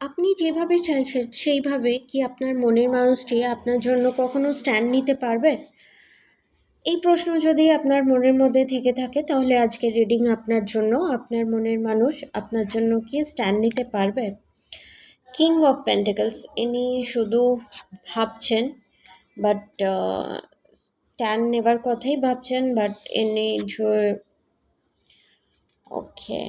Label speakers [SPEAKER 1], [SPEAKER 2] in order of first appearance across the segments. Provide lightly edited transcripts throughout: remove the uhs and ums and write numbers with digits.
[SPEAKER 1] আপনি যেভাবে চাইছেন সেইভাবে কি আপনার মনের মানুষটি আপনার জন্য কখনো স্ট্যান্ড নিতে পারবে? এই প্রশ্ন যদি আপনার মনের মধ্যে থেকে থাকে তাহলে আজকের রিডিং আপনার জন্য। আপনার মনের মানুষ আপনার জন্য কি স্ট্যান্ড নিতে পারবে? কিং অফ পেন্টিকলস, ইনি শুধু ভাবছেন, বাট স্ট্যান্ড নেবার কথাই ভাবছেন, বাট ইনি ওকে,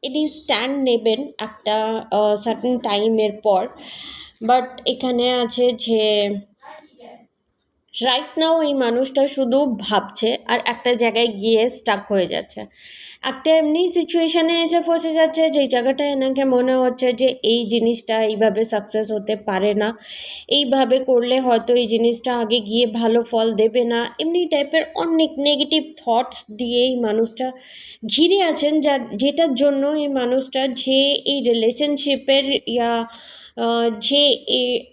[SPEAKER 1] ইনি স্ট্যান্ড নেবেন একটা সার্টেন টাইমের পর, বাট এখানে আছে যে রাইট নাও এই মানুষটা শুধু ভাবছে আর একটা জায়গায় গিয়ে স্টাক হয়ে যাচ্ছে, একটা এমনি সিচুয়েশানে এসে ফসে যাচ্ছে যেই জায়গাটায় এনাকে মনে হচ্ছে যে এই জিনিসটা এইভাবে সাকসেস হতে পারে না, এইভাবে করলে হয়তো এই জিনিসটা আগে গিয়ে ভালো ফল দেবে না, এমনি টাইপের অনেক নেগেটিভ থটস দিয়ে এই মানুষটা ঘিরে আছেন, যেটার জন্য এই মানুষটা যে এই রিলেশনশিপের যে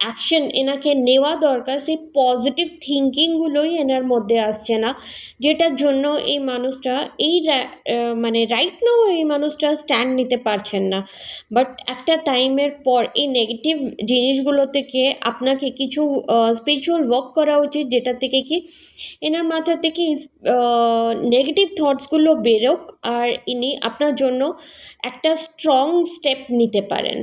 [SPEAKER 1] অ্যাকশন এনাকে নেওয়া দরকার সেই পজিটিভ থিঙ্কিংগুলোই এনার মধ্যে আসছে না, যেটার জন্য এই মানুষটা মানে রাইট নাও এই মানুষটা স্ট্যান্ড নিতে পারছেন না। বাট একটা টাইমের পর এই নেগেটিভ জিনিসগুলো থেকে আপনাকে কিছু স্পিরিচুয়াল ওয়ার্ক করা উচিত, যেটা থেকে কি এনার মাথা থেকে নেগেটিভ থটসগুলো বেরোক আর ইনি আপনার জন্য একটা স্ট্রং স্টেপ নিতে পারেন।